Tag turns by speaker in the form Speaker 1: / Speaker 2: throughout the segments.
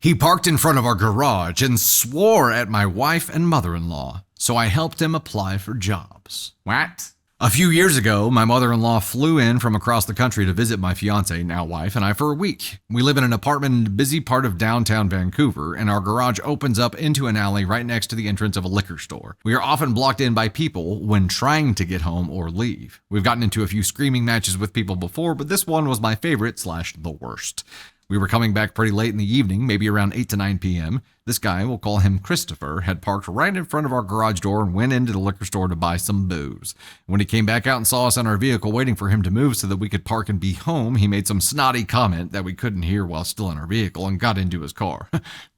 Speaker 1: He parked in front of our garage and swore at my wife and mother-in-law, so I helped him apply for jobs. What? A few years ago, my mother-in-law flew in from across the country to visit my fiance, now wife, and I for a week. We live in an apartment in a busy part of downtown Vancouver, and our garage opens up into an alley right next to the entrance of a liquor store. We are often blocked in by people when trying to get home or leave. We've gotten into a few screaming matches with people before, but this one was my favorite / the worst. We were coming back pretty late in the evening, maybe around 8 to 9 p.m. This guy, we'll call him Christopher, had parked right in front of our garage door and went into the liquor store to buy some booze. When he came back out and saw us in our vehicle waiting for him to move so that we could park and be home, he made some snotty comment that we couldn't hear while still in our vehicle and got into his car.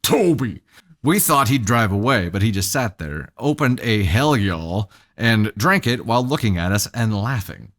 Speaker 1: Toby! We thought he'd drive away, but he just sat there, opened a hell y'all, and drank it while looking at us and laughing.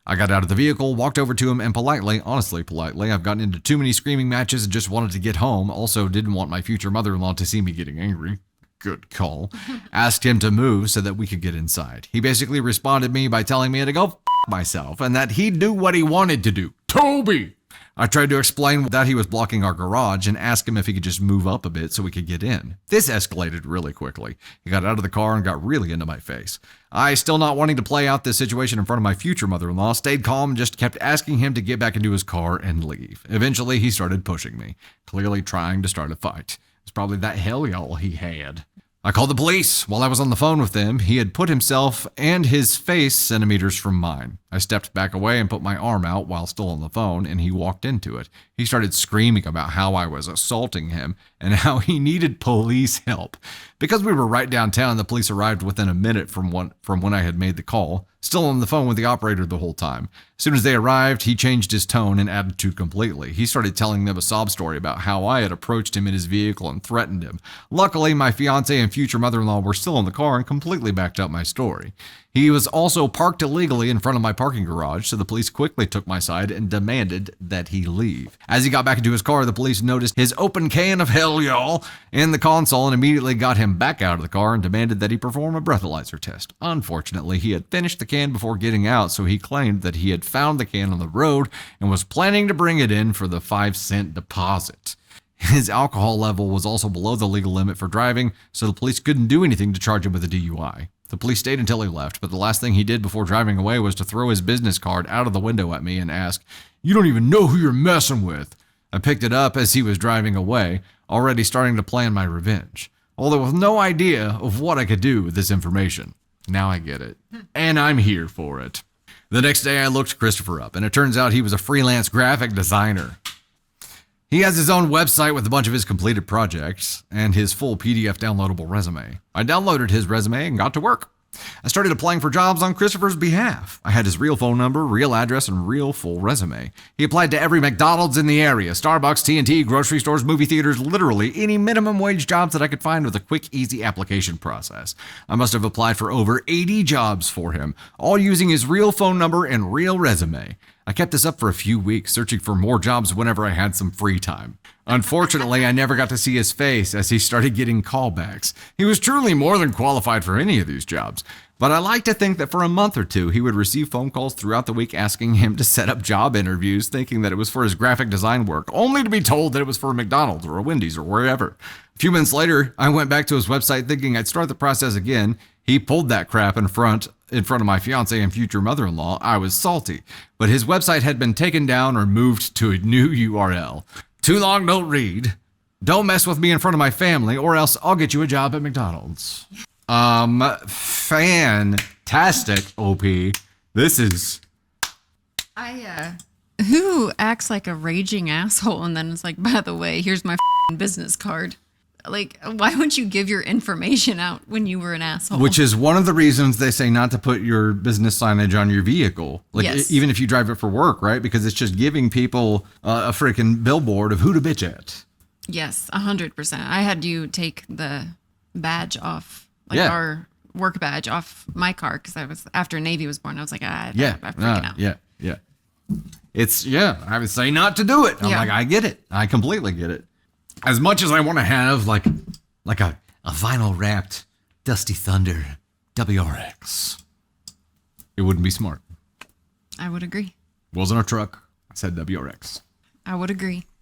Speaker 1: I got out of the vehicle, walked over to him, and honestly politely, I've gotten into too many screaming matches and just wanted to get home. Also didn't want my future mother-in-law to see me getting angry. Good call. Asked him to move so that we could get inside. He basically responded me by telling me to go f*** myself and that he'd do what he wanted to do. Toby! I tried to explain that he was blocking our garage and asked him if he could just move up a bit so we could get in. This escalated really quickly. He got out of the car and got really into my face. I, still not wanting to play out this situation in front of my future mother-in-law, stayed calm and just kept asking him to get back into his car and leave. Eventually, he started pushing me, clearly trying to start a fight. It's probably that hell y'all he had. I called the police. While I was on the phone with them, he had put himself and his face centimeters from mine. I stepped back away and put my arm out while still on the phone, and he walked into it. He started screaming about how I was assaulting him and how he needed police help. Because we were right downtown, the police arrived within a minute from when I had made the call, still on the phone with the operator the whole time. As soon as they arrived, he changed his tone and attitude completely. He started telling them a sob story about how I had approached him in his vehicle and threatened him. Luckily, my fiance and future mother-in-law were still in the car and completely backed up my story. He was also parked illegally in front of my parking garage, so the police quickly took my side and demanded that he leave. As he got back into his car, the police noticed his open can of hell y'all in the console and immediately got him back out of the car and demanded that he perform a breathalyzer test. Unfortunately, he had finished the can before getting out, so he claimed that he had found the can on the road and was planning to bring it in for the 5-cent deposit. His alcohol level was also below the legal limit for driving, so the police couldn't do anything to charge him with a DUI. The police stayed until he left, but the last thing he did before driving away was to throw his business card out of the window at me and ask, "You don't even know who you're messing with." I picked it up as he was driving away, already starting to plan my revenge, although with no idea of what I could do with this information. Now I get it, and I'm here for it. The next day I looked Christopher up, and it turns out he was a freelance graphic designer. He has his own website with a bunch of his completed projects and his full PDF downloadable resume. I downloaded his resume and got to work. I started applying for jobs on Christopher's behalf. I had his real phone number, real address, and real full resume. He applied to every McDonald's in the area, Starbucks, T&T, grocery stores, movie theaters, literally any minimum wage jobs that I could find with a quick, easy application process. I must have applied for over 80 jobs for him, all using his real phone number and real resume. I kept this up for a few weeks, searching for more jobs whenever I had some free time. Unfortunately, I never got to see his face as he started getting callbacks. He was truly more than qualified for any of these jobs, but I like to think that for a month or two, he would receive phone calls throughout the week asking him to set up job interviews, thinking that it was for his graphic design work, only to be told that it was for a McDonald's or a Wendy's or wherever. A few months later, I went back to his website thinking I'd start the process again. He pulled that crap in front of my fiance and future mother-in-law. I was salty, but his website had been taken down or moved to a new URL. Too long, don't read. Don't mess with me in front of my family, or else I'll get you a job at McDonald's. Fantastic, OP. This is...
Speaker 2: Who acts like a raging asshole and then it's like, by the way, here's my business card? Like, why wouldn't you give your information out when you were an asshole?
Speaker 1: Which is one of the reasons they say not to put your business signage on your vehicle. Like,
Speaker 2: yes.
Speaker 1: Even if you drive it for work, right? Because it's just giving people a freaking billboard of who to bitch at.
Speaker 2: Yes, 100%. I had you take the badge off, like our work badge off my car, because I was, after Navy was born, I was like, I'm freaking out.
Speaker 1: Yeah. I would say not to do it. I'm like, I get it. I completely get it. As much as I want to have like a vinyl wrapped Dusty Thunder WRX, it wouldn't be smart.
Speaker 2: I would agree.
Speaker 1: Wasn't a truck. I said WRX.
Speaker 2: I would agree.